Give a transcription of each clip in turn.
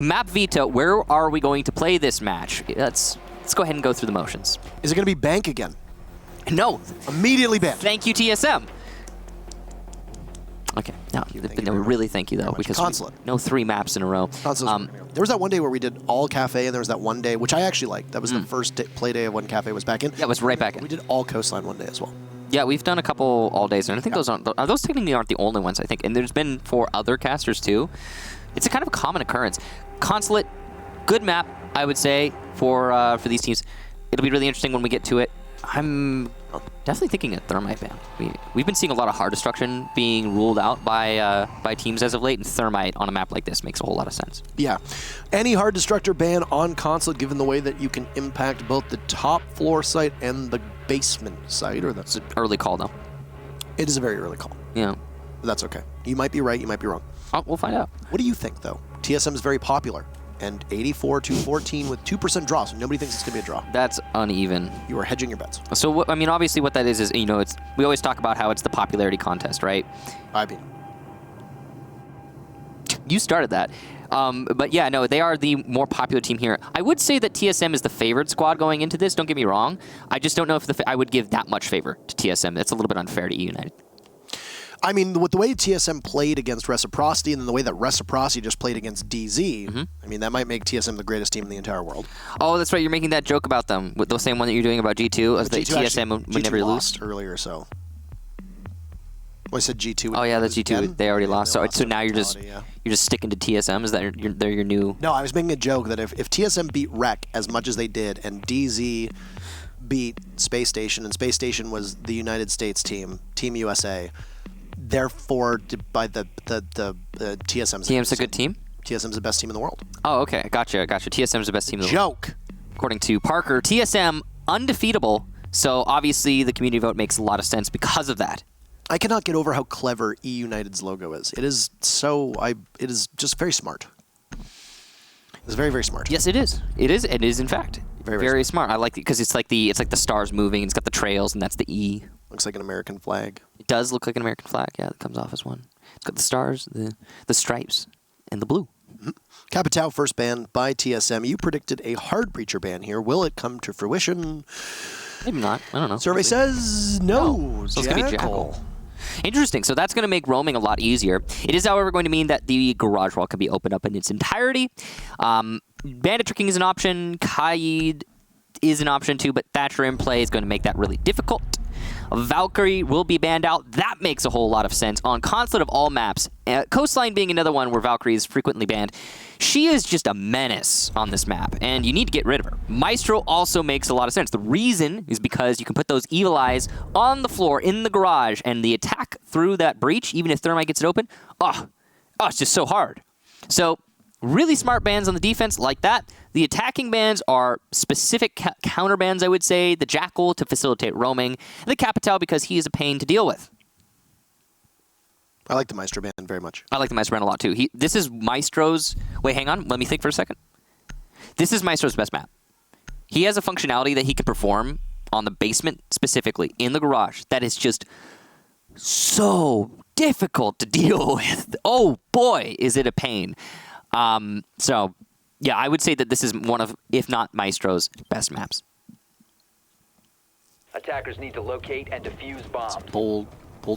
Map Vita, where are we going to play this match? Let's go ahead and go through the motions. Is it going to be Bank again? No. Immediately banned. Thank you, TSM. Okay, no, really thank you, though, because Consulate. no 3 maps in a row. There was that one day where we did all cafe, and there was that one day, which I actually liked. That was the first play day of when cafe was back in. Yeah, it was right back in. We did all coastline one day as well. Yeah, we've done a couple all days, and I think those technically aren't the only ones, I think. And there's been 4 other casters, too. It's a kind of a common occurrence. Consulate, good map, I would say, for these teams. It'll be really interesting when we get to it. I'm definitely thinking a Thermite ban. We've been seeing a lot of hard destruction being ruled out by teams as of late, and Thermite on a map like this makes a whole lot of sense. Yeah. Any hard destructor ban on Consulate, given the way that you can impact both the top floor site and the basement site, or that's an early call, though. It is a very early call. Yeah. But that's okay. You might be right, you might be wrong. Oh, we'll find out. What do you think, though? TSM is very popular, and 84-14 with 2% draw, so nobody thinks it's going to be a draw. That's uneven. You are hedging your bets. So, I mean, obviously what that is, you know, we always talk about how it's the popularity contest, right? I mean, you started that. But yeah, no, they are the more popular team here. I would say that TSM is the favored squad going into this, don't get me wrong. I just don't know if I would give that much favor to TSM. That's a little bit unfair to eUnited. I mean, with the way TSM played against Reciprocity and then the way that Reciprocity just played against DZ, I mean, that might make TSM the greatest team in the entire world. Oh, that's right. You're making that joke about them, with the same one that you're doing about G2, as that TSM would never lose. Earlier, so. Well, I said G2. Oh, yeah, that's G2. Again? They already lost. So now you're just sticking to TSM? Is that they're your new... No, I was making a joke that if TSM beat Rec as much as they did, and DZ beat Space Station, and Space Station was the United States team, Team USA... Therefore, by the TSM's... TSM's a good team? TSM's the best team in the world. Oh, okay. Gotcha. TSM's the best team in the world. Joke! According to Parker, TSM undefeatable, so obviously the community vote makes a lot of sense because of that. I cannot get over how clever eUnited's logo is. It is it is just very smart. It's very, very smart. Yes, it is. It is in fact. Very smart. I like it because it's like the stars moving, it's got the trails, and that's the E. Looks like an American flag. It does look like an American flag, yeah, that comes off as one. It's got the stars, the stripes, and the blue. Capitao first ban by TSM. You predicted a hard breacher ban here. Will it come to fruition? Maybe not. I don't know. Survey says no. So it's going to be Jackal. Interesting. So that's going to make roaming a lot easier. It is, however, going to mean that the garage wall can be opened up in its entirety. Bandit tricking is an option. Kaid is an option too, but Thatcher in play is going to make that really difficult. Valkyrie will be banned out. That makes a whole lot of sense. On Consulate of all maps, Coastline being another one where Valkyrie is frequently banned, she is just a menace on this map, and you need to get rid of her. Maestro also makes a lot of sense. The reason is because you can put those evil eyes on the floor in the garage, and the attack through that breach, even if Thermite gets it open, it's just so hard. So really smart bans on the defense like that. The attacking bans are specific counter bans, I would say. The Jackal to facilitate roaming. And the Capitao because he is a pain to deal with. I like the Maestro ban very much. I like the Maestro ban a lot too. This is Maestro's... Wait, hang on. Let me think for a second. This is Maestro's best map. He has a functionality that he can perform on the basement specifically, in the garage, that is just so difficult to deal with. Oh boy, is it a pain. So, yeah, I would say that this is one of, if not Maestro's, best maps. Attackers need to locate and defuse bombs. Bold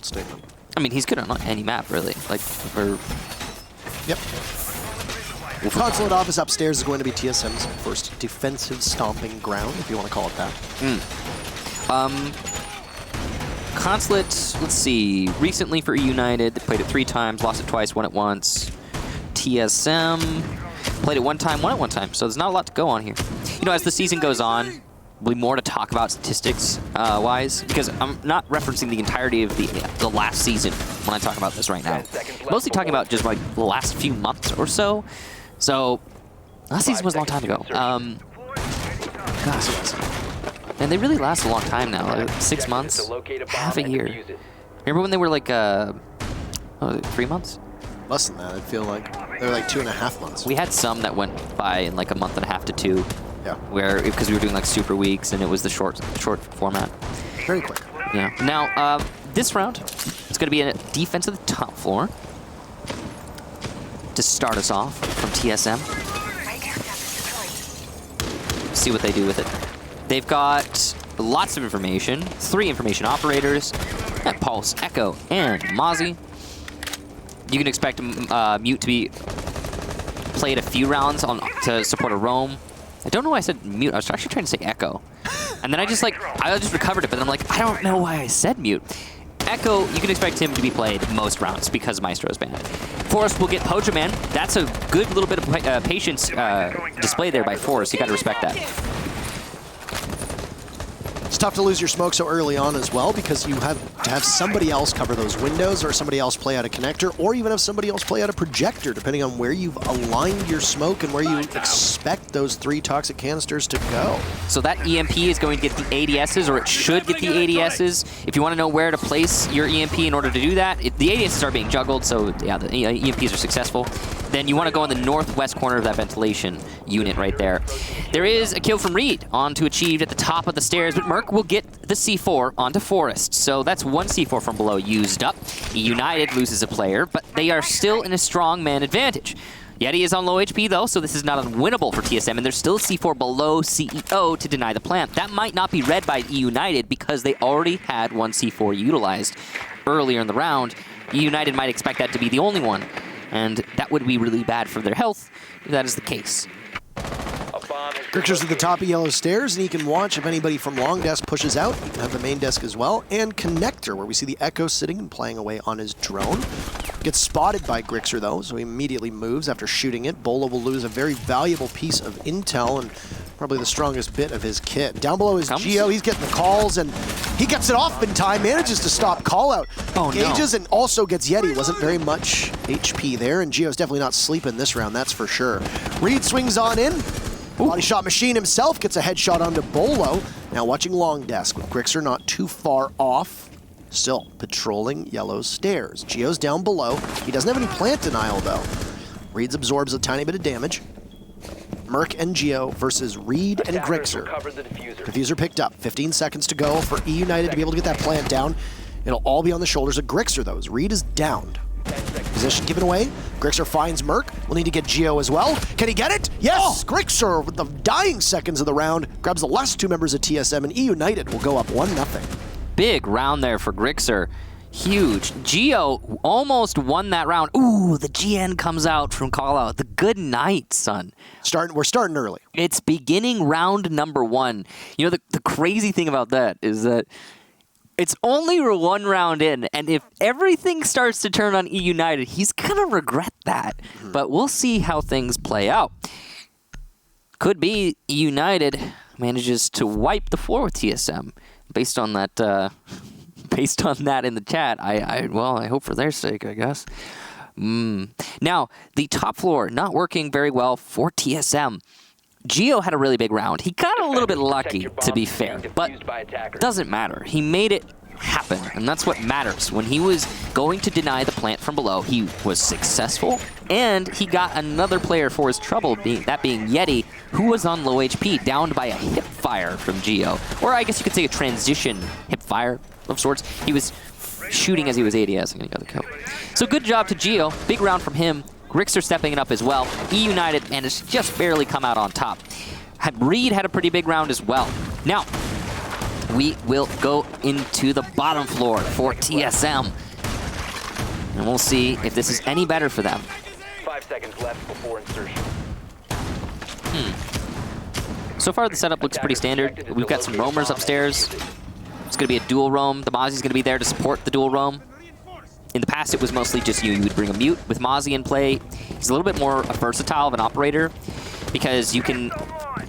statement. I mean, he's good on any map, really. Like, for... Yep. Consulate office upstairs is going to be TSM's first defensive stomping ground, if you want to call it that. Consulate, let's see. Recently for eUnited, they played it 3 times, lost it twice, won it once. TSM played it 1 time, won it 1 time, so there's not a lot to go on here. You know, as the season goes on, there'll be more to talk about statistics-wise, because I'm not referencing the entirety of the last season when I talk about this right now. Mostly talking about just like the last few months or so. So, last season was a long time ago. Gosh, and they really last a long time now, like 6 months, half a year. Remember when they were like, 3 months? Less than that, I feel like. They were like 2.5 months. We had some that went by in like a month and a half to 2. Yeah. Because we were doing like super weeks and it was the short format. Very quick. Yeah. Now, this round, it's going to be a defense of the top floor to start us off from TSM. see what they do with it. They've got lots of information. 3 information operators. Pulse, Echo, and Mozzie. You can expect Mute to be played a few rounds to support a roam. I don't know why I said Mute. I was actually trying to say Echo. And then I just recovered it, but then I'm like, I don't know why I said Mute. Echo, you can expect him to be played most rounds because Maestro's banned. Forrest will get Pojo Man. That's a good little bit of patience displayed there by Forrest. You got to respect that. It's tough to lose your smoke so early on as well because you have to have somebody else cover those windows or somebody else play out a connector or even have somebody else play out a projector depending on where you've aligned your smoke and where you expect those 3 toxic canisters to go. So that EMP is going to get the ADSs, or it should get the ADSs. If you want to know where to place your EMP in order to do that, the ADSs are being juggled, so yeah, the EMPs are successful. Then you want to go in the northwest corner of that ventilation unit right there. There is a kill from Reed onto Achieved at the top of the stairs, but Merc will get the C4 onto Forrest. So that's 1 C4 from below used up. eUnited loses a player, but they are still in a strong man advantage. Yeti is on low HP though, so this is not unwinnable for TSM, and there's still a C4 below CEO to deny the plant. That might not be read by eUnited because they already had 1 C4 utilized earlier in the round. eUnited might expect that to be the only one, and that would be really bad for their health if that is the case. Grixer's at the top of yellow stairs, and he can watch if anybody from long desk pushes out. He can have the main desk as well, and connector, where we see the Echo sitting and playing away on his drone. Gets spotted by Grixer, though, so he immediately moves after shooting it. Bolo will lose a very valuable piece of intel and probably the strongest bit of his kit. Down below is Geo. He's getting the calls, and he gets it off in time, manages to stop call-out. Engages and also gets Yeti. Wasn't very much HP there, and Geo's definitely not sleeping this round, that's for sure. Reed swings on in. Body shot machine himself gets a headshot onto Bolo. Now watching long desk with Grixer not too far off. Still patrolling yellow stairs. Geo's down below. He doesn't have any plant denial though. Reed's absorbs a tiny bit of damage. Merc and Geo versus Reed and Grixer. Diffuser picked up. 15 seconds to go for eUnited to be able to get that plant down. It'll all be on the shoulders of Grixer though, as Reed is downed. Position given away. Grixer finds Merc. We'll need to get Geo as well. Can he get it? Yes! Grixer, with the dying seconds of the round, grabs the last 2 members of TSM, and eUnited will go up 1-0. Big round there for Grixer. Huge. Geo almost won that round. Ooh, the GN comes out from call-out. The good night, son. We're starting early. It's beginning round number 1. You know, the crazy thing about that is that it's only 1 round in, and if everything starts to turn on eUnited, he's gonna regret that. But we'll see how things play out. Could be eUnited manages to wipe the floor with TSM. Based on that, based on that in the chat, well, I hope for their sake, I guess. Now, the top floor not working very well for TSM. Geo had a really big round. He got a little bit lucky, to be fair, but doesn't matter. He made it happen, and that's what matters. When he was going to deny the plant from below, he was successful, and he got another player for his trouble, being Yeti, who was on low HP, downed by a hip fire from Geo. Or I guess you could say a transition hip fire of sorts. He was shooting as he was ADS, and he got the kill. So good job to Geo. Big round from him. Grixer stepping it up as well. eUnited managed to just barely come out on top. Reed had a pretty big round as well. Now, we will go into the bottom floor for TSM. And we'll see if this is any better for them. 5 seconds left before insertion. So far, the setup looks pretty standard. We've got some roamers upstairs. It's going to be a dual roam. The Mozzie's going to be there to support the dual roam. In the past, it was mostly just you would bring a mute. With Mozzie in play, he's a little bit more versatile of an operator because you can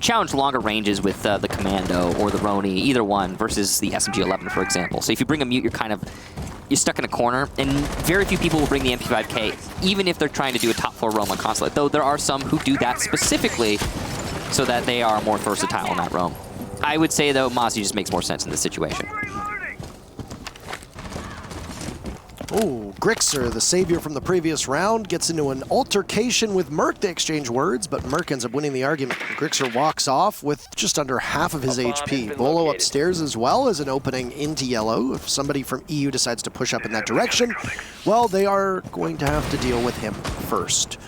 challenge longer ranges with the Commando or the Roni, either one, versus the SMG-11, for example. So if you bring a mute, you're stuck in a corner, and very few people will bring the MP5K, even if they're trying to do a top-floor roam on Consulate, though there are some who do that specifically so that they are more versatile in that roam. I would say, though, Mozzie just makes more sense in this situation. Oh, Grixer, the savior from the previous round, gets into an altercation with Merc. They exchange words, but Merc ends up winning the argument. Grixer walks off with just under half of his HP. Bolo upstairs as well as an opening into yellow. If somebody from EU decides to push up in that direction, well, they are going to have to deal with him first.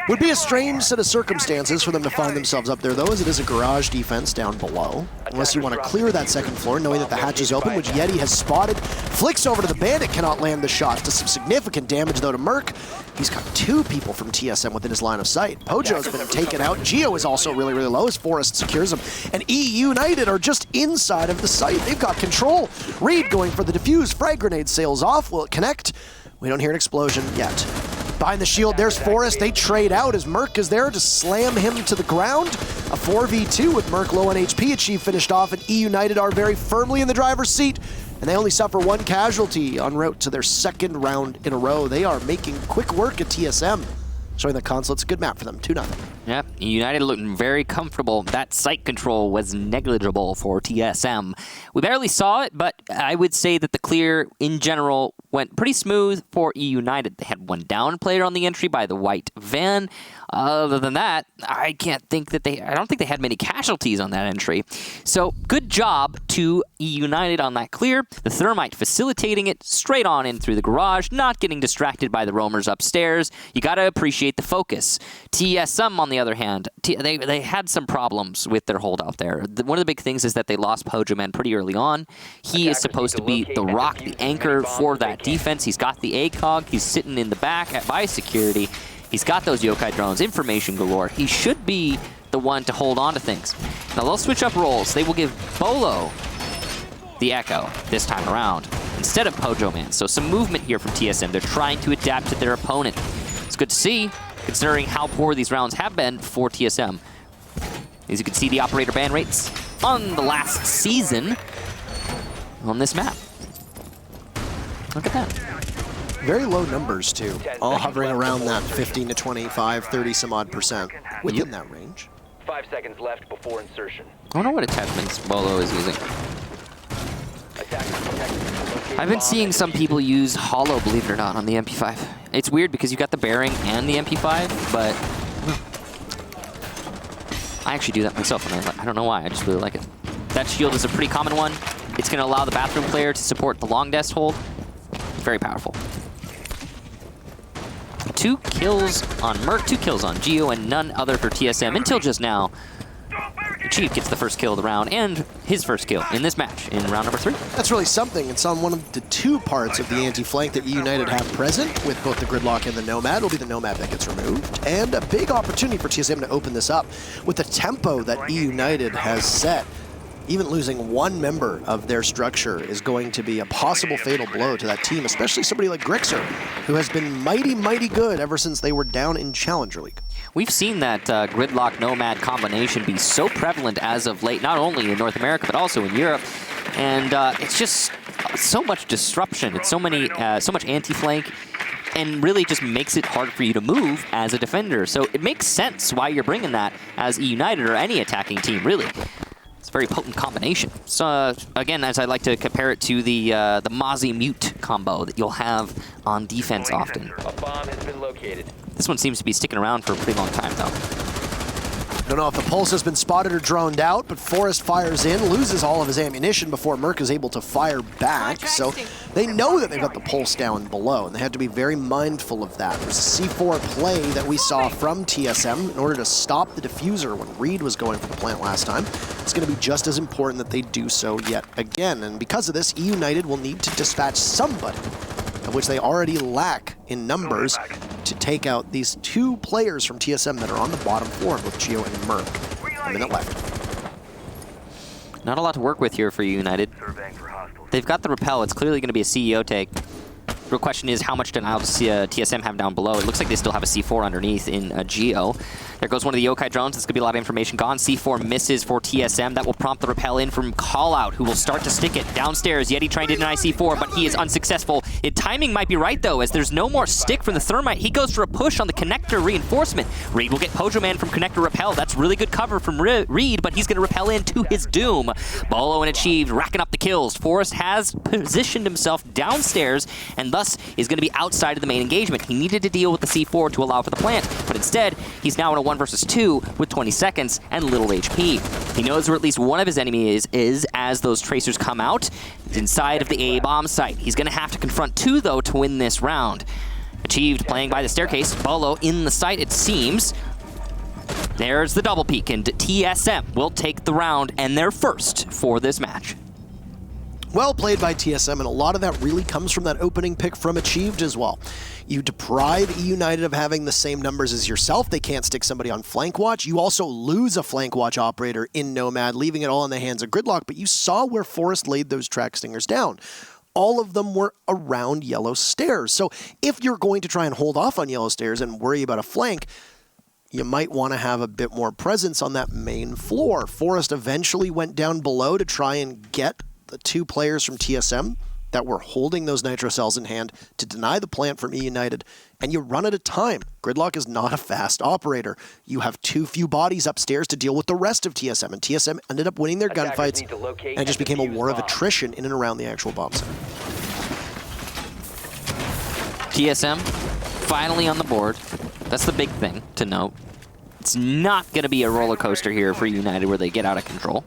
Would be a strange set of circumstances for them to find themselves up there, though, as it is a garage defense down below. Unless you want to clear that second floor, knowing that the hatch is open, which Yeti has spotted. Flicks over to the Bandit, cannot land the shots. Does some significant damage, though, to Merc. He's got 2 people from TSM within his line of sight. Pojo's been taken out. Geo is also really, really low as Forrest secures him. And eUnited are just inside of the site. They've got control. Reed going for the defuse. Frag grenade sails off. Will it connect? We don't hear an explosion yet. Behind the shield, there's Forrest. They trade out as Merc is there to slam him to the ground. A 4v2 with Merc low on HP. Achieve finished off, and eUnited are very firmly in the driver's seat. And they only suffer 1 casualty en route to their 2nd round in a row. They are making quick work at TSM. Showing the Consulate's a good map for them, 2-0. Yep, United looking very comfortable. That site control was negligible for TSM. We barely saw it, but I would say that the clear, in general, went pretty smooth for eUnited. They had 1 down player on the entry by the white van. Other than that, I don't think they had many casualties on that entry. So good job to eUnited on that clear. The Thermite facilitating it straight on in through the garage, not getting distracted by the roamers upstairs. You got to appreciate the focus. TSM, on the other hand, they had some problems with their holdout there. One of the big things is that they lost Pojo Man pretty early on. He is supposed to be the rock, the anchor for that defense. He's got the ACOG. He's sitting in the back by security. He's got those yokai drones, information galore. He should be the one to hold on to things. Now they'll switch up roles. They will give Bolo the Echo this time around instead of Pojo Man. So some movement here from TSM. They're trying to adapt to their opponent. It's good to see, considering how poor these rounds have been for TSM. As you can see, the operator ban rates on the last season on this map. Look at that. Very low numbers, too. All hovering around that 15 to 25, 30 some odd percent within that range. 5 seconds left before insertion. I don't know what attachments Bolo is using. I've been seeing some people use Hollow, believe it or not, on the MP5. It's weird because you got the bearing and the MP5, but I actually do that myself, and I don't know why. I just really like it. That shield is a pretty common one. It's going to allow the bathroom player to support the long desk hold. Very powerful. 2 kills on Merc, 2 kills on Geo, and none other for TSM until just now. Chief gets the first kill of the round and his first kill in this match in round number 3. That's really something. It's on one of the 2 parts of the anti-flank that eUnited have present with both the Gridlock and the Nomad. It'll be the Nomad that gets removed. And a big opportunity for TSM to open this up with the tempo that eUnited has set. Even losing 1 member of their structure is going to be a possible fatal blow to that team, especially somebody like Grixer, who has been mighty, mighty good ever since they were down in Challenger League. We've seen that Gridlock Nomad combination be so prevalent as of late, not only in North America, but also in Europe. And it's just so much disruption. It's so much anti-flank, and really just makes it hard for you to move as a defender. So it makes sense why you're bringing that as eUnited or any attacking team, really. It's a very potent combination. So again, as I like to compare it to the Mozzie Mute combo that you'll have on defense often. A bomb has been located. This one seems to be sticking around for a pretty long time, though. Don't know if the pulse has been spotted or droned out, but Forrest fires in, loses all of his ammunition before Merc is able to fire back. So they know that they've got the pulse down below, and they have to be very mindful of that. There's a C4 play that we saw from TSM in order to stop the diffuser when Reed was going for the plant last time. It's going to be just as important that they do so yet again. And because of this, eUnited will need to dispatch somebody, of which they already lack in numbers, to take out these 2 players from TSM that are on the bottom floor with Geo and Merc. A minute left. Not a lot to work with here for eUnited. They've got the rappel. It's clearly going to be a CEO take. The question is, how much denial does TSM have down below? It looks like they still have a C4 underneath in Geo. There goes one of the yokai drones. This could be a lot of information gone. C4 misses for TSM. That will prompt the rappel in from Callout, who will start to stick it downstairs. Yeti trying to deny C4, but he is unsuccessful. Timing might be right, though, as there's no more stick from the Thermite. He goes for a push on the connector reinforcement. Reed will get Pojo Man from connector rappel. That's really good cover from Reed, but he's going to rappel in to his doom. Bolo and Achieved racking up the kills. Forrest has positioned himself downstairs and thus is going to be outside of the main engagement. He needed to deal with the C4 to allow for the plant, but instead, he's now in a 1 versus 2 with 20 seconds and little HP. He knows where at least one of his enemies is as those tracers come out inside of the A-bomb site. He's going to have to confront 2, though, to win this round. Achieved playing by the staircase. Bolo in the site, it seems. There's the double peek, and TSM will take the round, and they're first for this match. Well played by TSM, and a lot of that really comes from that opening pick from Achieved as well. You deprive eUnited of having the same numbers as yourself. They can't stick somebody on flank watch. You also lose a flank watch operator in Nomad, leaving it all in the hands of Gridlock, but you saw where Forrest laid those track stingers down. All of them were around yellow stairs. So if you're going to try and hold off on yellow stairs and worry about a flank, you might want to have a bit more presence on that main floor. Forrest eventually went down below to try and get the two players from TSM that were holding those nitro cells in hand to deny the plant from eUnited, and you run out of time. Gridlock is not a fast operator. You have too few bodies upstairs to deal with the rest of TSM, and TSM ended up winning their gunfights, and it just became a war of attrition in and around the actual bomb site. TSM finally on the board. That's the big thing to note. It's not going to be a roller coaster here for eUnited where they get out of control.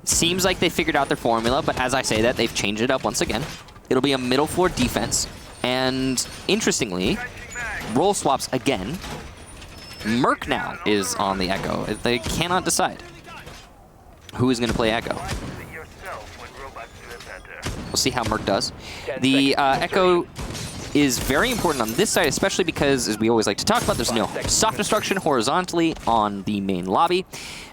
Seems like they figured out their formula, but as I say that, they've changed it up once again. It'll be a middle floor defense, and interestingly, role swaps again. Merc now is on the Echo. They cannot decide who is going to play Echo. We'll see how Merc does. The Echo is very important on this side, especially because, as we always like to talk about, there's no soft destruction horizontally on the main lobby.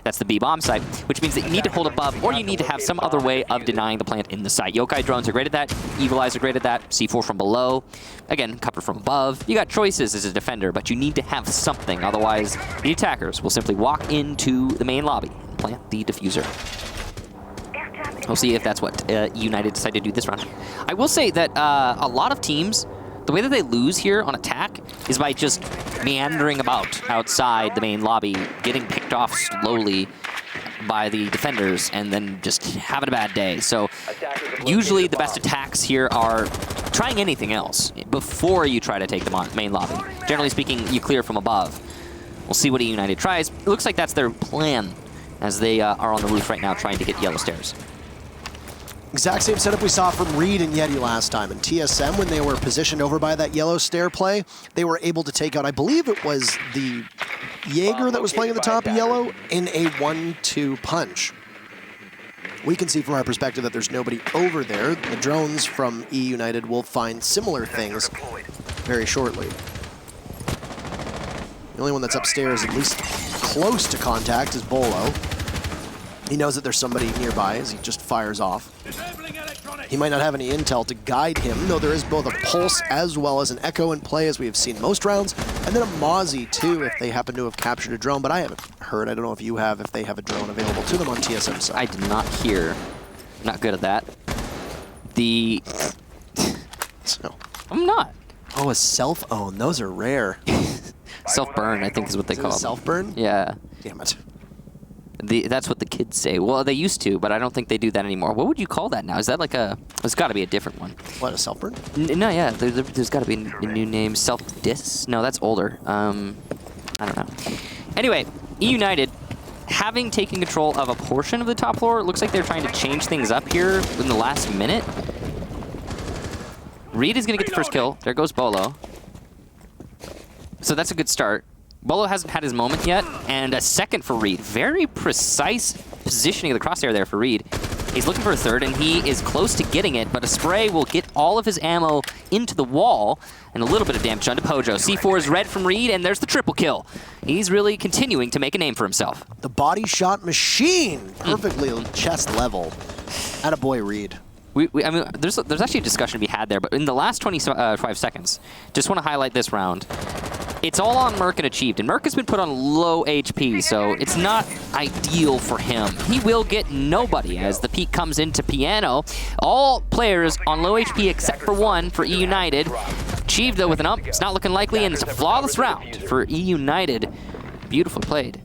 That's the B-bomb site, which means that you need to hold above, or you need to have some other way of denying the plant in the site. Yokai drones are great at that. Evil Eyes are great at that. C4 from below. Again, cover from above. You got choices as a defender, but you need to have something. Otherwise, the attackers will simply walk into the main lobby and plant the diffuser. We'll see if that's what United decide to do this round. I will say that a lot of teams, the way that they lose here on attack is by just meandering about outside the main lobby, getting picked off slowly by the defenders, and then just having a bad day. So usually the best attacks here are trying anything else before you try to take the main lobby. Generally speaking, you clear from above. We'll see what eUnited tries. It looks like that's their plan as they are on the roof right now trying to get yellow stairs. Exact same setup we saw from Reed and Yeti last time. And TSM, when they were positioned over by that yellow stair play, they were able to take out, I believe it was the Jaeger that was playing at the top of yellow in a 1-2 punch. We can see from our perspective that there's nobody over there. The drones from eUnited will find similar things very shortly. The only one that's upstairs, at least close to contact, is Bolo. He knows that there's somebody nearby as he just fires off. He might not have any intel to guide him, though there is both a pulse as well as an echo in play, as we have seen most rounds, and then a Mozzie too if they happen to have captured a drone, but I haven't heard, I don't know if you have, if they have a drone available to them on TSM side. I did not hear. Not good at that. So. I'm not. Oh, a self-own, those are rare. Self-burn, I think is what they call it. Self-burn? Yeah. Damn it. That's what the kids say. Well, they used to, but I don't think they do that anymore. What would you call that now? Is that like a... There's got to be a different one. What, a self-burn? No, yeah. There's got to be a new name. Self-dis? No, that's older. I don't know. Anyway, eUnited, having taken control of a portion of the top floor, it looks like they're trying to change things up here in the last minute. Reed is going to get the first kill. There goes Bolo. So that's a good start. Bolo hasn't had his moment yet, and a second for Reed. Very precise positioning of the crosshair there for Reed. He's looking for a third, and he is close to getting it, but a spray will get all of his ammo into the wall, and a little bit of damage done to Pojo. C4 is red from Reed, and there's the triple kill. He's really continuing to make a name for himself. The body shot machine, perfectly chest level. Attaboy, Reed. I mean, there's actually a discussion to be had there, but in the last 25 seconds, just want to highlight this round. It's all on Merc and Achieved, and Merc has been put on low HP, so it's not ideal for him. He will get nobody as the peak comes into Piano. All players on low HP except for one for eUnited. Achieved, though, with an up. It's not looking likely, and it's a flawless round for eUnited. Beautifully played.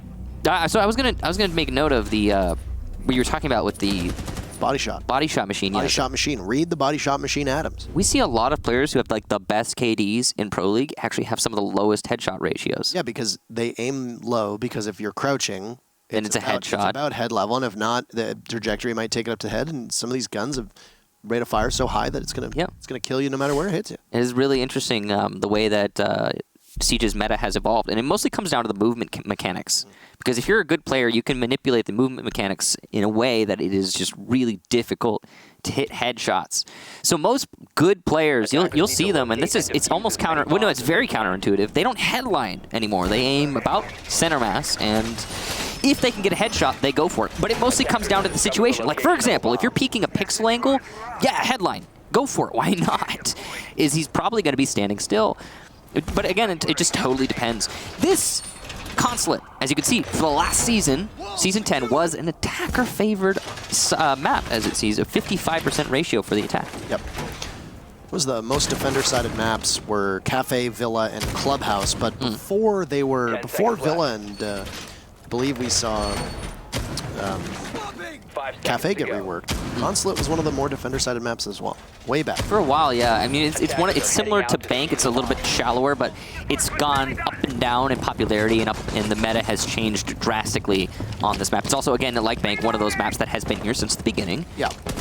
So I was gonna make note of the what you were talking about with the body shot machine. Body shot machine. Read the body shot machine, Adams. We see a lot of players who have like the best KDs in Pro League actually have some of the lowest headshot ratios. Yeah, because they aim low. Because if you're crouching, then it's a headshot. It's about head level, and if not, the trajectory might take it up to head. And some of these guns have rate of fire so high that it's gonna kill you no matter where it hits you. It is really interesting the way that Siege's meta has evolved, and it mostly comes down to the movement mechanics. Because if you're a good player, you can manipulate the movement mechanics in a way that it is just really difficult to hit headshots. So most good players, you'll see them, and it's almost it's very counterintuitive. They don't headline anymore. They aim about center mass, and if they can get a headshot, they go for it. But it mostly comes down to the situation. Like, for example, if you're peeking a pixel angle, yeah, headline. Go for it. Why not? He's probably going to be standing still. But again, it just totally depends. This Consulate, as you can see, for the last season, Season 10, was an attacker-favored map, as it sees a 55% ratio for the attack. Yep. Was the most defender-sided maps were Cafe, Villa, and Clubhouse, but before Villa and I believe we saw Cafe get reworked. Consulate was one of the more defender-sided maps as well, way back. For a while, yeah. I mean, it's similar to Bank. It's a little bit shallower, but it's gone up and down in popularity, and the meta has changed drastically on this map. It's also, again, like Bank, one of those maps that has been here since the beginning,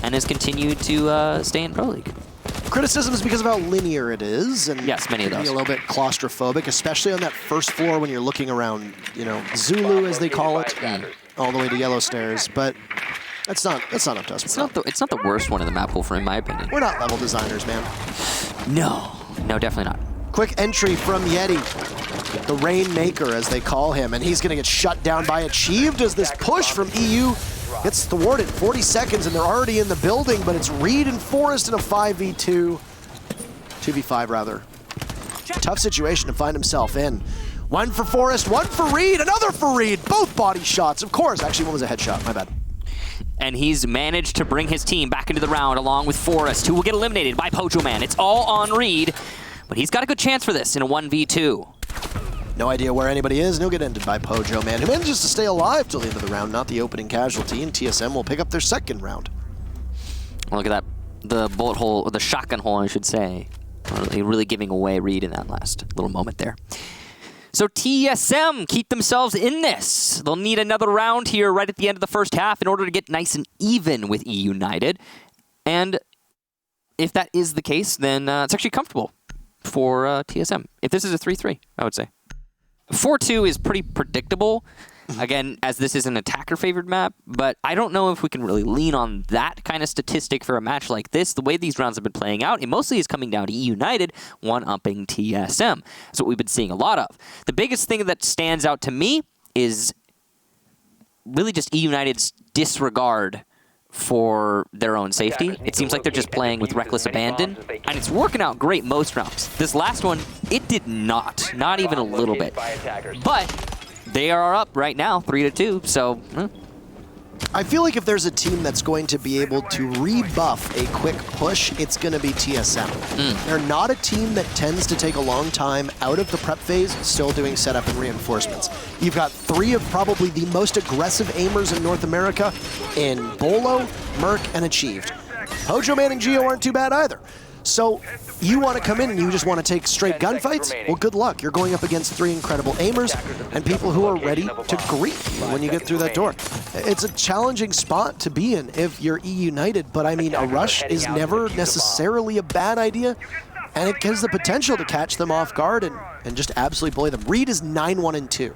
and has continued to stay in Pro League. Criticism is because of how linear it is, and yes, many of those. Be a little bit claustrophobic, especially on that first floor when you're looking around, Zulu as they call it, all the way to Yellow Stairs. But that's not up to us. It's not the worst one in the map pool, in my opinion. We're not level designers, man. No, definitely not. Quick entry from Yeti, the Rainmaker as they call him, and he's going to get shut down by Achieved as this push from EU gets thwarted. 40 seconds and they're already in the building, but it's Reed and Forrest in a 5v2. 2v5 rather. Tough situation to find himself in. One for Forrest, one for Reed, another for Reed. Both body shots, of course. Actually, one was a headshot, my bad. And he's managed to bring his team back into the round along with Forrest, who will get eliminated by Pojo Man. It's all on Reed, but he's got a good chance for this in a 1v2. No idea where anybody is, and he'll get ended by Pojo Man, who manages to stay alive till the end of the round, not the opening casualty, and TSM will pick up their second round. Look at that, the bullet hole, or the shotgun hole, I should say. Really giving away Reed in that last little moment there. So TSM keep themselves in this. They'll need another round here right at the end of the first half in order to get nice and even with eUnited. And if that is the case, then it's actually comfortable for TSM. If this is a 3-3, I would say. 4-2 is pretty predictable, again, as this is an attacker-favored map, but I don't know if we can really lean on that kind of statistic for a match like this. The way these rounds have been playing out, it mostly is coming down to eUnited one-upping TSM. That's what we've been seeing a lot of. The biggest thing that stands out to me is really just eUnited's disregard for their own safety. It seems like they're just playing with reckless abandon, and it's working out great most rounds. This last one, it did not even a little bit. But they are up right now, 3-2, so... I feel like if there's a team that's going to be able to rebuff a quick push, it's going to be TSM. They're not a team that tends to take a long time out of the prep phase, still doing setup and reinforcements. You've got three of probably the most aggressive aimers in North America in Bolo, Merc, and Achieved. Pojo Man and Geo aren't too bad either. So you want to come in and you just want to take straight gunfights? Well, good luck. You're going up against three incredible aimers and people who are ready to greet you when you get through that door. It's a challenging spot to be in if you're eUnited, but I mean, a rush is never necessarily a bad idea, and it gives the potential to catch them off guard and just absolutely bully them. Reed is 9-1-2.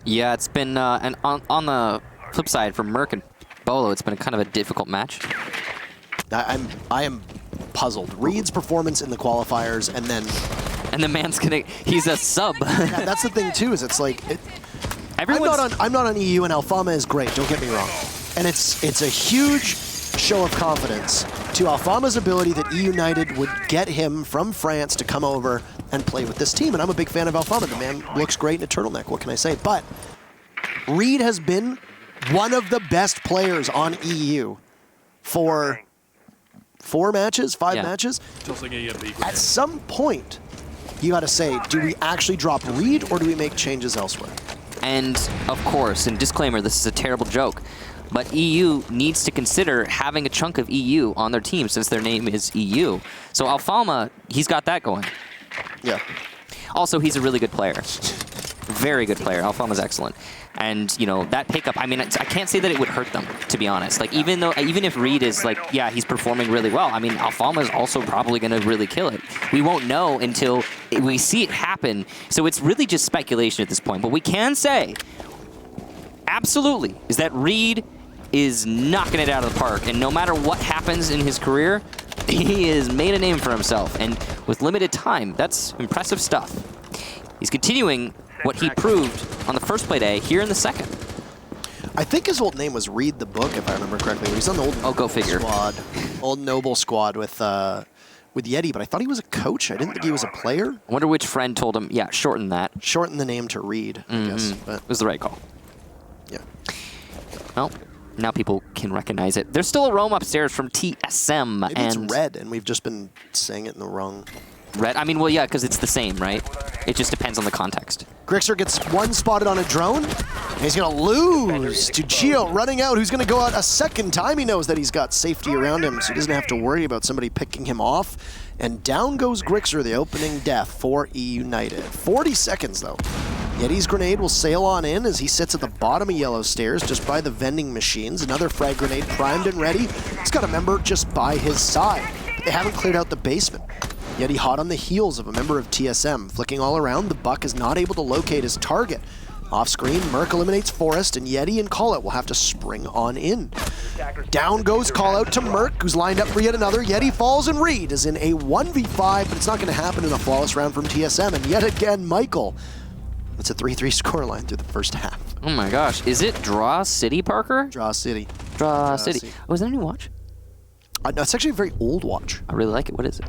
Yeah, it's been, and on the flip side, for Merc and Bolo, it's been kind of a difficult match. I am puzzled. Reed's performance in the qualifiers, and then... And the man's he's a sub. Yeah, that's the thing too, is it's like... Everyone's... I'm not on EU, and Alfama is great, don't get me wrong. And it's a huge show of confidence to Alfama's ability that eUnited would get him from France to come over and play with this team. And I'm a big fan of Alfama. The man looks great in a turtleneck, what can I say? But Reed has been one of the best players on EU for 5 matches. At some point, you got to say, do we actually drop Reed or do we make changes elsewhere? And of course, and disclaimer, this is a terrible joke, but EU needs to consider having a chunk of EU on their team since their name is EU. So Alfama, he's got that going. Yeah. Also, he's a really good player. Very good player. Alfama's excellent. And, you know, that pickup, I mean, I can't say that it would hurt them, to be honest. Like, even if Reed is, like, yeah, he's performing really well, I mean, Alfama is also probably going to really kill it. We won't know until we see it happen. So it's really just speculation at this point. But we can say, absolutely, is that Reed is knocking it out of the park. And no matter what happens in his career, he has made a name for himself. And with limited time, that's impressive stuff. He's continuing what he proved on the first play day here in the second. I think his old name was Reed the Book, if I remember correctly. He's on the old go figure. Squad, old Noble squad with Yeti, but I thought he was a coach. I didn't think he was a player. I wonder which friend told him, yeah, shorten that. Shorten the name to Reed, I guess. But it was the right call. Yeah. Well, now people can recognize it. There's still a roam upstairs from TSM. Maybe and it's red, and we've just been saying it in the wrong... Red? I mean, well, yeah, because it's the same, right? It just depends on the context. Grixer gets one spotted on a drone, and he's going to lose to Gio running out, who's going to go out a second time. He knows that he's got safety around him, so he doesn't have to worry about somebody picking him off. And down goes Grixer, the opening death for eUnited. 40 seconds, though. Yeti's grenade will sail on in as he sits at the bottom of yellow stairs, just by the vending machines. Another frag grenade primed and ready. He's got a member just by his side. They haven't cleared out the basement. Yeti hot on the heels of a member of TSM. Flicking all around, the Buck is not able to locate his target. Off screen, Merc eliminates Forrest, and Yeti and Consulate will have to spring on in. Down goes Callout to Merc, who's lined up for yet another. Yeti falls, and Reed is in a 1v5, but it's not going to happen in a flawless round from TSM. And yet again, Michael. It's a 3-3 scoreline through the first half. Oh my gosh. Is it Draw City, Parker? Draw City. Draw City. Oh, is that a new watch? No, it's actually a very old watch. I really like it. What is it?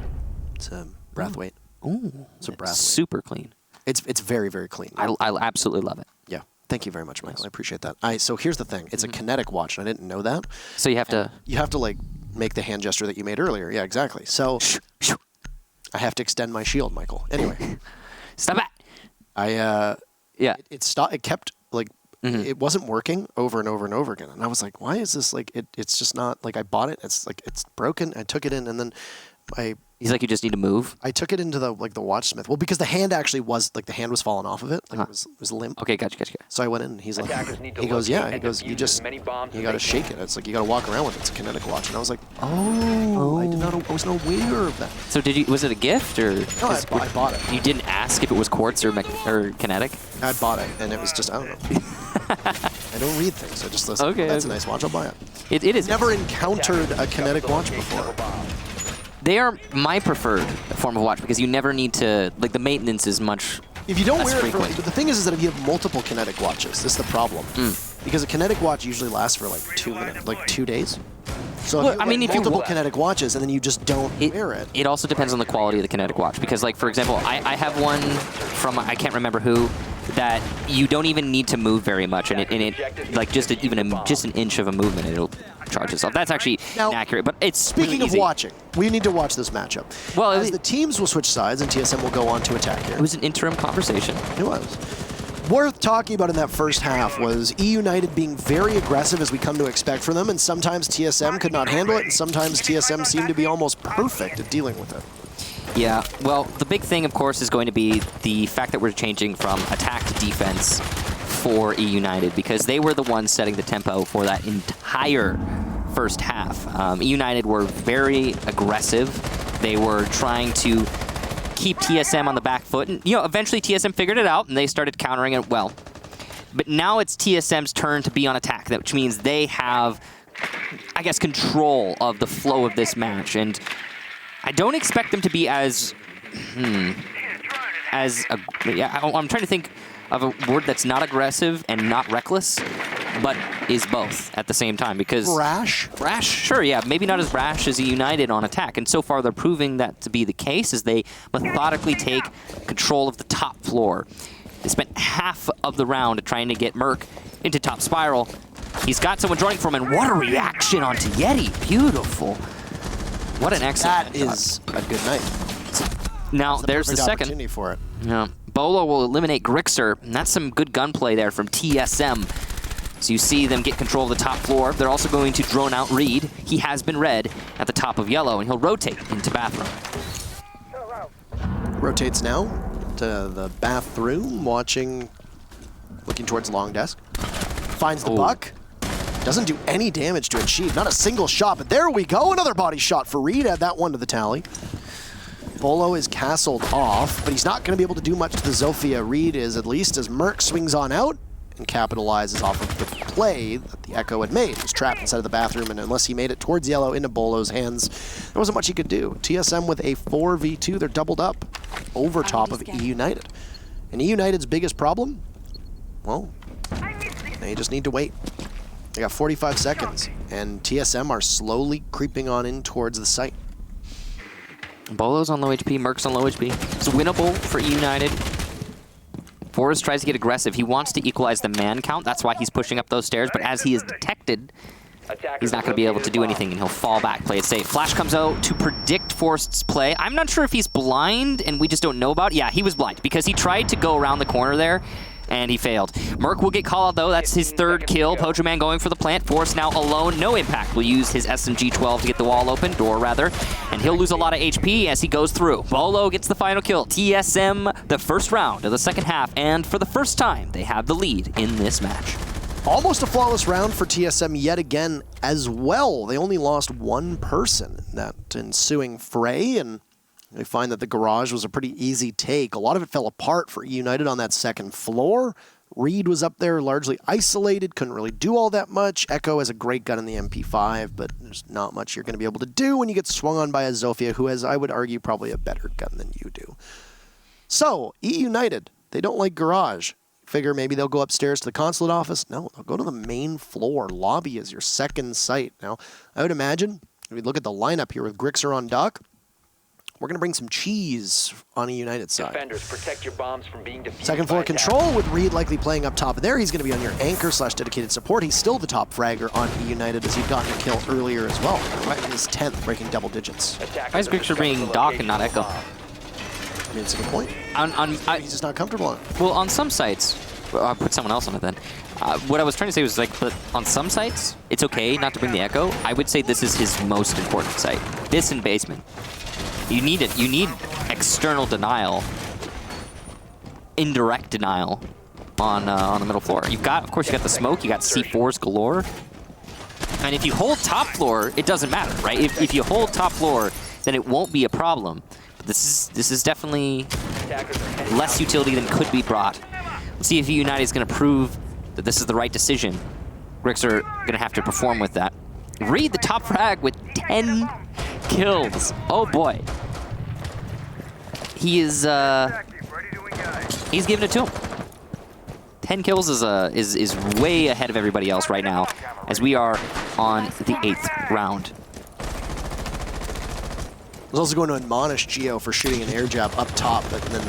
It's a Brathwaite. Ooh. It's a Brathwaite. Super clean. It's very, very clean. I absolutely love it. Yeah. Thank you very much, Michael. I appreciate that. So here's the thing. It's a kinetic watch, and I didn't know that. So you have to... You have to, like, make the hand gesture that you made earlier. Yeah, exactly. So I have to extend my shield, Michael. Anyway. Stop it! Yeah. It stopped. It kept, like, it wasn't working over and over and over again. And I was like, why is this, like, it's just not, like, I bought it. It's, like, it's broken. I took it in, and then He's like, you just need to move? I took it into the watchsmith. Well, because the hand actually was, like, the hand was falling off of it. Like, it was limp. Okay, gotcha. So I went in, and he's like, he goes, you got to shake it. It's like, you got to walk around with it. It's a kinetic watch. And I was like, I was not aware of that. So was it a gift, or? No, I bought it. You didn't ask if it was quartz or kinetic? I bought it, and it was just, I don't know. I don't read things. I just listen. Okay, that's a nice watch. I'll buy it. It is. Never encountered a kinetic watch before. They are my preferred form of watch because you never need to, like, the maintenance is much If you don't less wear it frequent. the thing is that if you have multiple kinetic watches, this is the problem. Because a kinetic watch usually lasts for like 2 minutes, like 2 days. So Well, if you multiple kinetic watches and then you just don't wear it. It also depends on the quality of the kinetic watch because, like, for example, I have one from, I can't remember who, that you don't even need to move very much, and it like just an inch of a movement, it'll charge itself. That's actually inaccurate, but it's Speaking really of easy. watching, we need to watch this matchup. Well, as the teams will switch sides and TSM will go on to attack here. It was an interim conversation. It was. Worth talking about in that first half was eUnited being very aggressive as we come to expect from them, and sometimes TSM could not handle it, and sometimes TSM seemed to be almost perfect at dealing with it. Yeah, well, the big thing, of course, is going to be the fact that we're changing from attack to defense for eUnited, because they were the ones setting the tempo for that entire first half. eUnited were very aggressive. They were trying to keep TSM on the back foot, and eventually TSM figured it out, and they started countering it well. But now it's TSM's turn to be on attack, which means they have, I guess, control of the flow of this match, and I don't expect them to be as I'm trying to think of a word that's not aggressive and not reckless, but is both at the same time, because Rash? Rash, sure, yeah, maybe not as rash as eUnited on attack, and so far they're proving that to be the case as they methodically take control of the top floor. They spent half of the round trying to get Merc into top spiral. He's got someone joining from him, and what a reaction onto Yeti. Beautiful. What an excellent That is a good night. Now, there's the second. Opportunity for it. Yeah. Bolo will eliminate Grixer, and that's some good gunplay there from TSM. So you see them get control of the top floor. They're also going to drone out Reed. He has been red at the top of yellow, and he'll rotate into bathroom. Rotates now to the bathroom, watching looking towards long desk. Finds the buck. Doesn't do any damage to Achieve. Not a single shot, but there we go. Another body shot for Reed. Add that one to the tally. Bolo is castled off, but he's not going to be able to do much to the Zofia. Reed is, at least as Merc swings on out and capitalizes off of the play that the Echo had made. He was trapped inside of the bathroom, and unless he made it towards yellow into Bolo's hands, there wasn't much he could do. TSM with a 4v2. They're doubled up over top of eUnited. And eUnited's biggest problem? Well, they just need to wait. They got 45 seconds, and TSM are slowly creeping on in towards the site. Bolo's on low HP, Merc's on low HP. It's winnable for eUnited. Forrest tries to get aggressive. He wants to equalize the man count. That's why he's pushing up those stairs. But as he is detected, he's not going to be able to do anything, and he'll fall back, play it safe. Flash comes out to predict Forrest's play. I'm not sure if he's blind, and we just don't know about it. Yeah, he was blind, because he tried to go around the corner there, and he failed. Merc will get call out, though. That's his third kill. Pojo Man going for the plant. Forrest now alone. No impact. Will use his SMG-12 to get the wall open, door rather, and he'll lose a lot of HP as he goes through. Bolo gets the final kill. TSM, the first round of the second half, and for the first time, they have the lead in this match. Almost a flawless round for TSM yet again as well. They only lost one person in that ensuing fray, and they find that the garage was a pretty easy take. A lot of it fell apart for eUnited on that second floor. Reed was up there largely isolated, couldn't really do all that much. Echo has a great gun in the MP5, but there's not much you're going to be able to do when you get swung on by a Zofia, who has, I would argue, probably a better gun than you do. So, eUnited, they don't like garage. Figure maybe they'll go upstairs to the consulate office. No, they'll go to the main floor. Lobby is your second site. Now, I would imagine, if we look at the lineup here with Grixer on dock, we're going to bring some cheese on a United side. Defenders, protect your bombs from being defused. Second floor control with Reed likely playing up top there. He's going to be on your anchor / dedicated support. He's still the top fragger on eUnited as he'd gotten a kill earlier as well. Right in his 10th, breaking double digits. Why is Grixer bringing Doc and not Echo? I mean, it's a good point. He's just not comfortable on it. Well, on some sites, well, I'll put someone else on it then. What I was trying to say was, like, but on some sites, it's okay not to bring the Echo. I would say this is his most important site. This and basement. You need it. You need external denial, indirect denial on the middle floor. You've got, of course, you got the smoke. You got C4s galore. And if you hold top floor, it doesn't matter, right? If you hold top floor, then it won't be a problem. But this is definitely less utility than could be brought. Let's see if eUnited is going to prove that this is the right decision. Grixer going to have to perform with that. Reed, the top frag with 10 kills. Oh boy. He is he's giving it to him. 10 kills is way ahead of everybody else right now, as we are on the 8th round. I was also going to admonish Geo for shooting an air jab up top, but then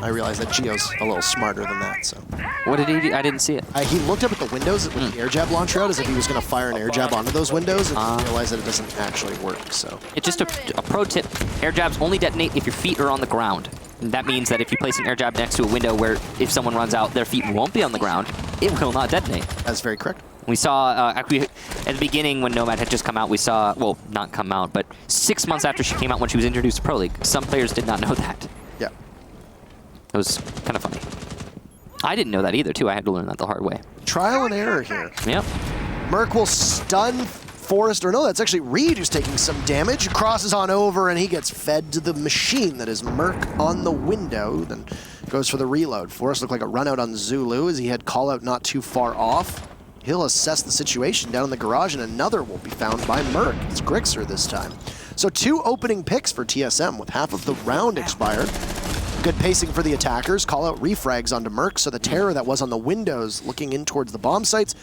I realized that Geo's a little smarter than that. So what did he do? I didn't see it. He looked up at the windows with the air jab launcher out as if he was going to fire an air jab onto those windows, and realized that it doesn't actually work. So it's just a pro tip. Air jabs only detonate if your feet are on the ground. And that means that if you place an air jab next to a window where if someone runs out, their feet won't be on the ground, it will not detonate. That's very correct. We saw, at the beginning when Nomad had just come out, we saw, well, not come out, but 6 months after she came out when she was introduced to Pro League, some players did not know that. Yeah. It was kind of funny. I didn't know that either, too. I had to learn that the hard way. Trial and error here. Yep. Merc will stun Forrest, or no, that's actually Reed who's taking some damage. Crosses on over, and he gets fed to the machine that is Merc on the window, then goes for the reload. Forrest looked like a run out on Zulu as he had call out not too far off. He'll assess the situation down in the garage, and another will be found by Merc. It's Grixer this time. So 2 opening picks for TSM with half of the round expired. Good pacing for the attackers. Call out refrags onto Merc, so the terror that was on the windows looking in towards the bomb sites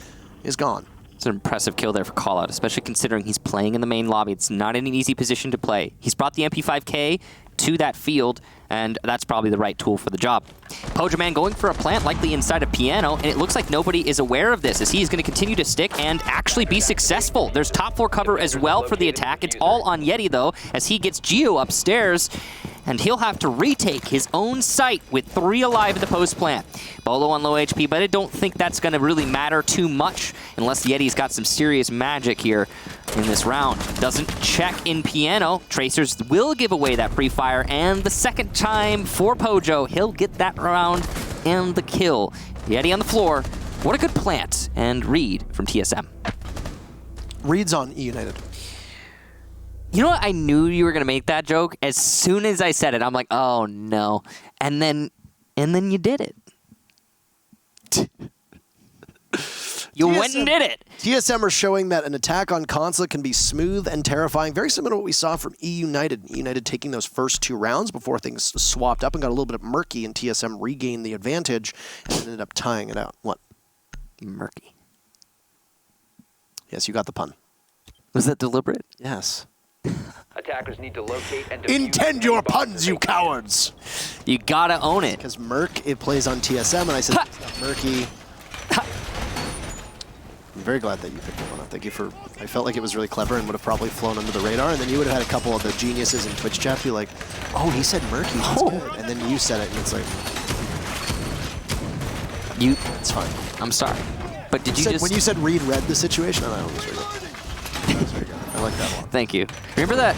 is gone. It's an impressive kill there for Callout, especially considering he's playing in the main lobby. It's not an easy position to play. He's brought the MP5K to that field, and that's probably the right tool for the job. Pojo Man going for a plant, likely inside a piano, and it looks like nobody is aware of this, as he is going to continue to stick and actually be successful. There's top floor cover as well for the attack. It's all on Yeti, though, as he gets Geo upstairs, and he'll have to retake his own site with 3 alive in the post plant. Bolo on low HP, but I don't think that's going to really matter too much unless Yeti's got some serious magic here in this round. Doesn't check in piano. Tracers will give away that pre-fire, and the second time for Pojo, he'll get that round and the kill. Yeti on the floor. What a good plant. And Reed from TSM. Reed's on eUnited. You know what? I knew you were going to make that joke. As soon as I said it, I'm like, oh, no. And then you did it. You went and did it. TSM are showing that an attack on Consulate can be smooth and terrifying. Very similar to what we saw from eUnited. eUnited taking those first 2 rounds before things swapped up and got a little bit murky, and TSM regained the advantage and ended up tying it out. What? Murky. Yes, you got the pun. Was that deliberate? Yes. Attackers need to locate and defuse Intend your puns, you cowards! You gotta own it. Because Merc, it plays on TSM, and I said, it's not murky. I'm very glad that you picked that one up. Thank you for... I felt like it was really clever and would have probably flown under the radar, and then you would have had a couple of the geniuses in Twitch chat be like, oh, he said murky, that's good. And then you said it, and it's like... It's fine. I'm sorry. But did you just... When you said Reed read the situation, I thought it was very good. It was very good. I like that a lot. Thank you. Remember that...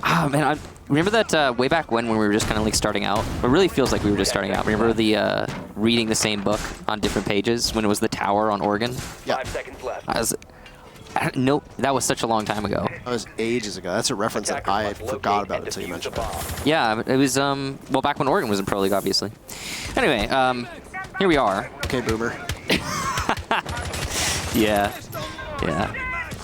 Oh, man, remember that way back when we were just kind of like starting out? It really feels like we were just starting out. Remember the reading the same book on different pages when it was the tower on Oregon? Yeah. 5 seconds left. Nope, that was such a long time ago. That was ages ago. That's a reference that I forgot about until you mentioned it. Yeah, it was, well, back when Oregon was in Pro League, obviously. Anyway, here we are. Okay, Boomer. Yeah.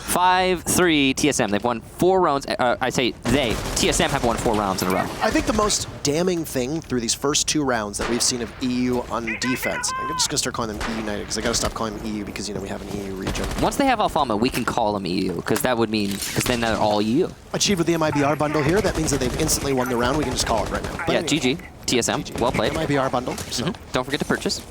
5-3 TSM. They've won 4 rounds. TSM have won 4 rounds in a row. I think the most damning thing through these first 2 rounds that we've seen of EU on defense, I'm just going to start calling them eUnited because I got to stop calling them EU because, you know, we have an EU region. Once they have Alfama, we can call them EU because that would mean, because then they're all EU. Achieved with the MIBR bundle here, that means that they've instantly won the round. We can just call it right now. But Yeah, anyway, GG. TSM. GG. Well played. MIBR bundle. So Don't forget to purchase.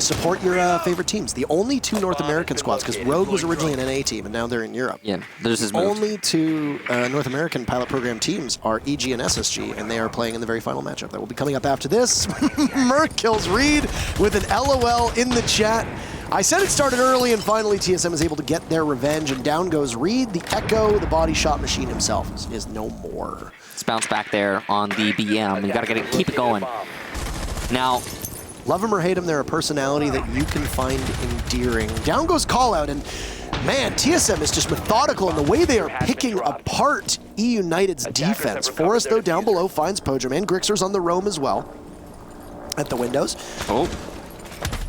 support your favorite teams. The only 2 North American squads, because Rogue was originally an NA team and now they're in Europe. Yeah, there's his move. Only 2 North American pilot program teams are EG and SSG, and they are playing in the very final matchup that will be coming up after this. Merc kills Reed with an LOL in the chat. I said it started early, and finally TSM is able to get their revenge, and down goes Reed. The Echo, the body shot machine himself, is no more. Let's bounce back there on the BM. You gotta keep it going. Now, love him or hate him, they're a personality that you can find endearing. Down goes Callout, and man, TSM is just methodical in the way they are picking apart eUnited's defense. Forrest, though, down below finds Pojam, and Grixer's on the roam as well at the windows. oh,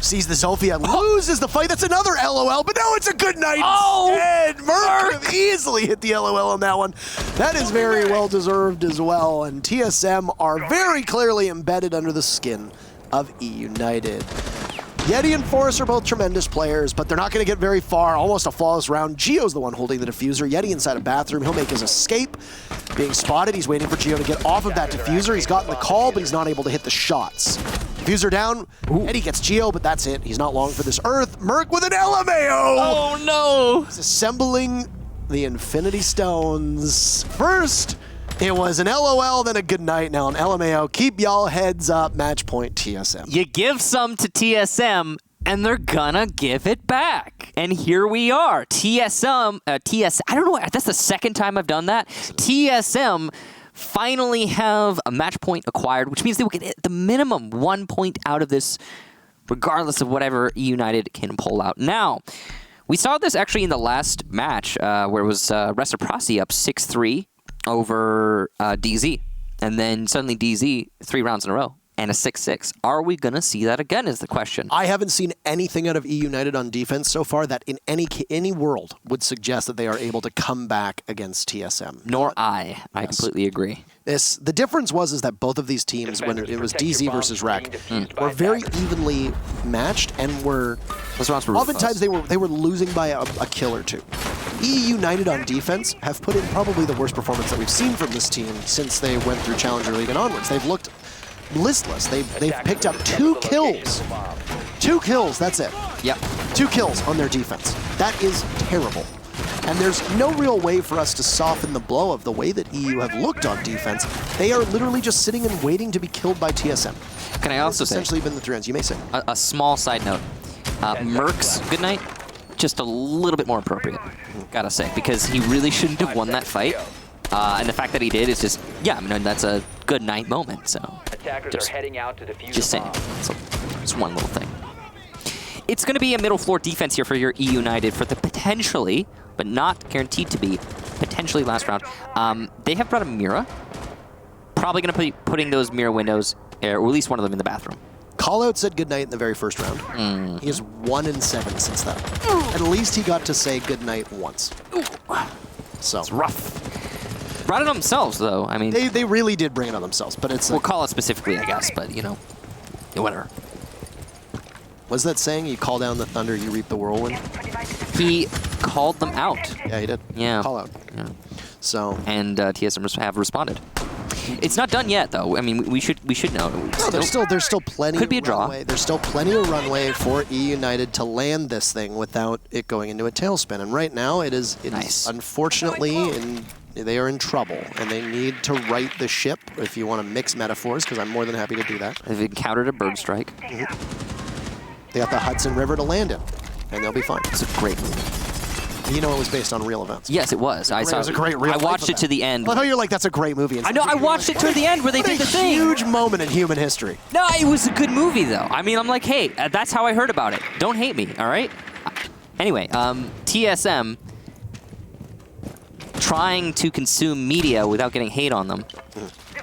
Sees the Zofia, loses the fight. That's another LOL, but no, it's a good night Oh, instead. Merc could have easily hit the LOL on that one. That is very well deserved as well, and TSM are very clearly embedded under the skin of eUnited. Yeti and Forrest are both tremendous players, but they're not going to get very far. Almost a flawless round. Gio's the one holding the diffuser. Yeti inside a bathroom. He'll make his escape. Being spotted, he's waiting for Gio to get off of that diffuser. He's gotten the call, but he's not able to hit the shots. Diffuser down. Yeti gets Gio, but that's it. He's not long for this earth. Merc with an LMAO! oh no! He's assembling the Infinity Stones. First, it was an LOL, then a good night. Now an LMAO. Keep y'all heads up. Match point TSM. You give some to TSM, and they're gonna give it back. And here we are. TSM, I don't know, that's the second time I've done that. TSM finally have a match point acquired, which means they will get at the minimum 1 point out of this, regardless of whatever eUnited can pull out. Now, we saw this actually in the last match, where it was Reciprocity up 6-3 over DZ. And then suddenly DZ, 3 rounds in a row, and a 6-6. Are we going to see that again is the question. I haven't seen anything out of eUnited on defense so far that in any world would suggest that they are able to come back against TSM. Nor I. I completely agree. The difference was that both of these teams, when it was DZ versus Rec, were very evenly matched and were Those rounds were oftentimes they were losing by a kill or 2. eUnited on defense have put in probably the worst performance that we've seen from this team since they went through Challenger League and onwards. They've looked listless. They've picked up 2 kills. 2 kills, that's it. Yep. 2 kills on their defense. That is terrible. And there's no real way for us to soften the blow of the way that EU have looked on defense. They are literally just sitting and waiting to be killed by TSM. Can I also It's say, essentially been the 3 rounds. You may say. a small side note, Merc's good night, just a little bit more appropriate, gotta say, because he really shouldn't have won that fight. And the fact that he did is just, yeah, I mean, that's a good night moment, so. Attackers Just- are heading out to defuse Just the saying. bomb. So, it's one little thing. it's going to be a middle floor defense here for your eUnited for the potentially, but not guaranteed to be, potentially last round. They have brought a Mira. Probably going to be putting those mirror windows, or at least one of them in the bathroom. Callout said goodnight in the very first round. He is 1-7 since that. At least he got to say goodnight once. So It's rough. Brought it on themselves, though. I mean, they really did bring it on themselves, but it's we'll like, call it specifically, I guess, but, you know, whatever. what's that saying? You call down the thunder, you reap the whirlwind? He called them out. Yeah, he did. Yeah. Call out. Yeah. So And TSM have responded. It's not done yet, though. I mean, we should know. no, there's still plenty. Could be a of draw. runway. There's still plenty of runway for eUnited to land this thing without it going into a tailspin. And right now, it is Nice. unfortunately they are in trouble, and they need to right the ship. If you want to mix metaphors, because I'm more than happy to do that. They've encountered a bird strike. They got the Hudson River to land in, and they'll be fine. It's a great movie. You know, it was based on real events. Yes, it was. It was a great real I life watched it event. to the end. I know you're like, that's a great movie. I know. I watched it to the end where they What did a the thing. huge moment in human history. No, it was a good movie, though. I mean, I'm like, hey, that's how I heard about it. Don't hate me, all right? Anyway, TSM trying to consume media without getting hate on them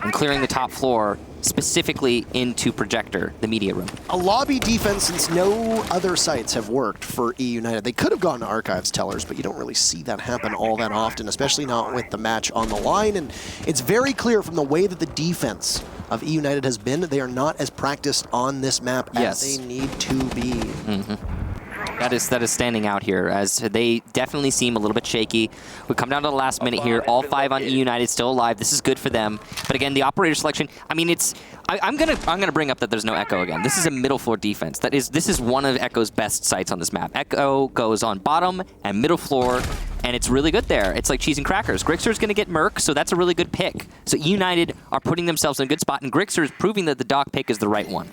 and clearing the top floor specifically into Projector, the media room. A lobby defense since no other sites have worked for eUnited. They could have gone to Archives Tellers, but you don't really see that happen all that often, especially not with the match on the line. And it's very clear from the way that the defense of eUnited has been, they are not as practiced on this map as they need to be. That is standing out here, as they definitely seem a little bit shaky. We come down to the last minute here. All 5 on eUnited still alive. This is good for them. But again, the operator selection. I mean, it's. I'm gonna bring up that there's no Echo again. This is a middle floor defense. This is one of Echo's best sites on this map. Echo goes on bottom and middle floor, and it's really good there. It's like cheese and crackers. Grixer's gonna get Merc, so that's a really good pick. So eUnited are putting themselves in a good spot, and Grixer is proving that the Doc pick is the right one.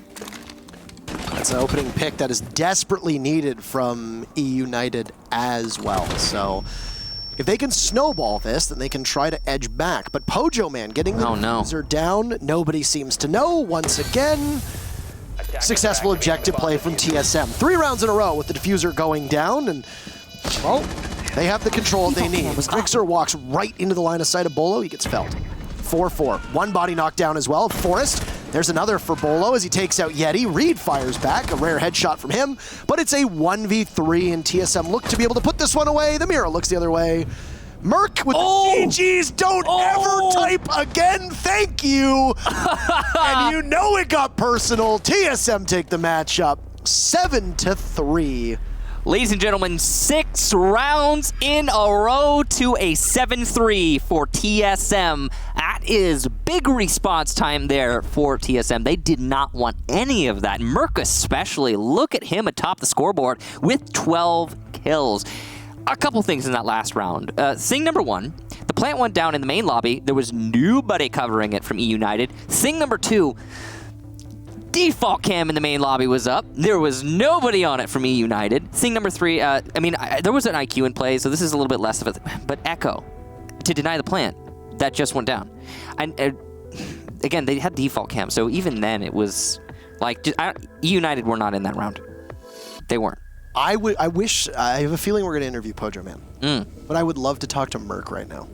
That's an opening pick that is desperately needed from eUnited as well. So if they can snowball this, then they can try to edge back. But Pojo Man getting the diffuser down, nobody seems to know. Once again, successful objective play from TSM. 3 rounds in a row with the diffuser going down, and, well, they have the control they need. Grixer walks right into the line of sight of Bolo. He gets felled. 4-4. One body knocked down as well. Forrest. There's another for Bolo as he takes out Yeti. Reed fires back, a rare headshot from him, but it's a 1v3, and TSM look to be able to put this one away. The mirror looks the other way. Merc with the GGs, don't ever type again, thank you. And you know it got personal. TSM take the matchup, 7-3. Ladies and gentlemen, 6 rounds in a row to a 7-3 for TSM. That is big response time there for TSM. They did not want any of that. Merc especially, look at him atop the scoreboard with 12 kills. A couple things in that last round. Thing number 1, the plant went down in the main lobby. There was nobody covering it from eUnited. Thing number 2, default cam in the main lobby was up. There was nobody on it from eUnited. Thing number 3, there was an IQ in play, so this is a little bit less of it. But Echo, to deny the plant, that just went down. And again, they had default cam, so even then it was like eUnited were not in that round. They weren't. I have a feeling we're going to interview Pojo Man, but I would love to talk to Merc right now.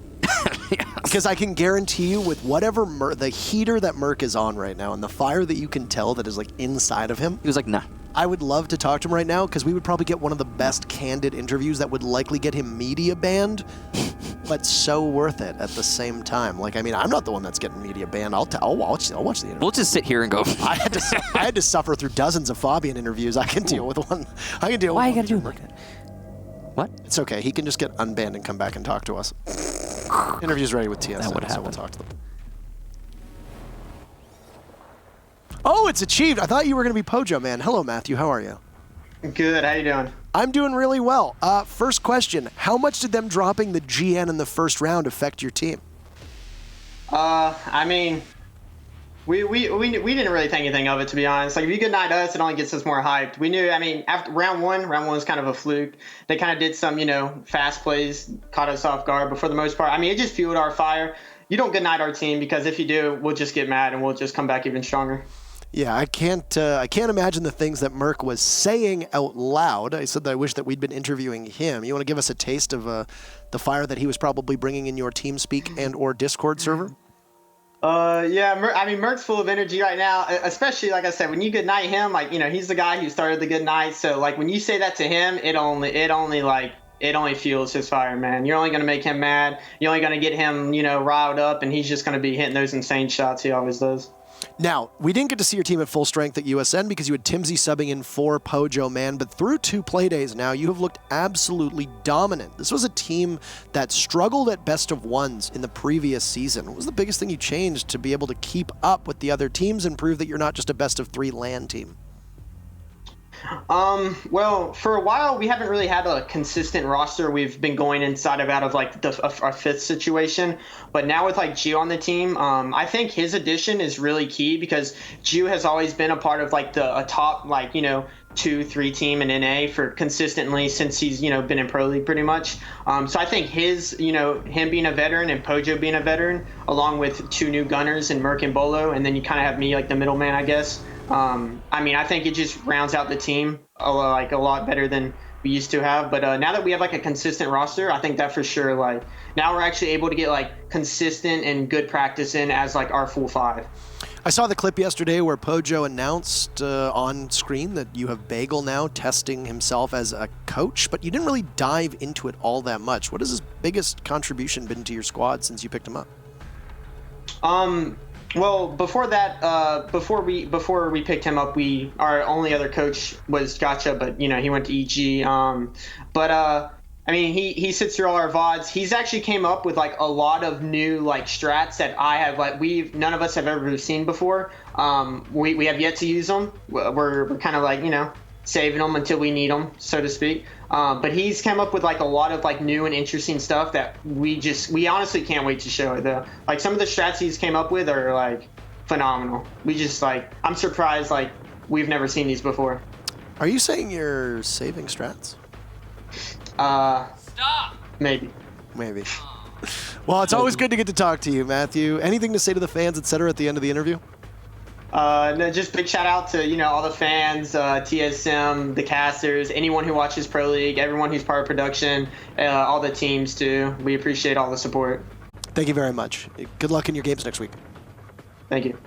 Yes. Because I can guarantee you with whatever the heater that Merc is on right now and the fire that you can tell that is like inside of him. He was like, nah. I would love to talk to him right now because we would probably get one of the best candid interviews that would likely get him media banned, but so worth it at the same time. Like, I mean, I'm not the one that's getting media banned. I'll watch the interview. We'll just sit here and go. I had to suffer through dozens of Fabian interviews. I can deal with one. I can deal with one. Why you gotta do it like that? What? It's okay. He can just get unbanned and come back and talk to us. Interview's ready with TSM, That would so we'll happen. talk to them. Oh, it's achieved. I thought you were going to be Pojo Man. Hello, Matthew. How are you? Good. How you doing? I'm doing really well. First question. How much did them dropping the GN in the first round affect your team? I mean, we didn't really think anything of it, to be honest. Like, if you good night us, it only gets us more hyped. We knew, I mean, after round one was kind of a fluke. They kind of did some, fast plays, caught us off guard. But for the most part, I mean, it just fueled our fire. You don't good night our team, because if you do, we'll just get mad and we'll just come back even stronger. Yeah, I can't imagine the things that Merck was saying out loud. I said that I wish that we'd been interviewing him. You want to give us a taste of the fire that he was probably bringing in your TeamSpeak and or Discord server? Yeah, I mean, Merck's full of energy right now, especially, like I said, when you good night him, like, he's the guy who started the good night. So, like, when you say that to him, it only fuels his fire, man. You're only going to make him mad. You're only going to get him, riled up, and he's just going to be hitting those insane shots he always does. Now, we didn't get to see your team at full strength at USN because you had Timsy subbing in for Pojo, man, but through 2 play days now, you have looked absolutely dominant. This was a team that struggled at best of ones in the previous season. What was the biggest thing you changed to be able to keep up with the other teams and prove that you're not just a best of 3 LAN team? Well, for a while, we haven't really had a consistent roster. We've been going inside of out of like our 5th situation. But now with like Gio on the team, I think his addition is really key because Gio has always been a part of like a top, 2-3 team in NA for consistently since he's, been in Pro League pretty much. So I think him being a veteran and Pojo being a veteran, along with 2 new gunners and Merc and Bolo, and then you kind of have me like the middleman, I guess. I think it just rounds out the team a lot better than we used to have. But now that we have like a consistent roster, I think that for sure, now we're actually able to get like consistent and good practice in as like our full 5. I saw the clip yesterday where Pojo announced on screen that you have Bagel now testing himself as a coach, but you didn't really dive into it all that much. What has his biggest contribution been to your squad since you picked him up? Well, before that, before we picked him up, our only other coach was Gotcha, but he went to EG. He sits through all our VODs. He's actually came up with like a lot of new like strats that I have none of us have ever seen before. We have yet to use them. We're kind of like saving them until we need them, so to speak. But he's come up with like a lot of like new and interesting stuff that we honestly can't wait to show. Like some of the strats he's came up with are like phenomenal. I'm surprised like we've never seen these before. Are you saying you're saving strats? Stop! Maybe. Well, it's always good to get to talk to you, Matthew. Anything to say to the fans, etc. at the end of the interview? No, just big shout out to all the fans, TSM, the casters, anyone who watches Pro League, everyone who's part of production, all the teams too. We appreciate all the support. Thank you very much. Good luck in your games next week. Thank you.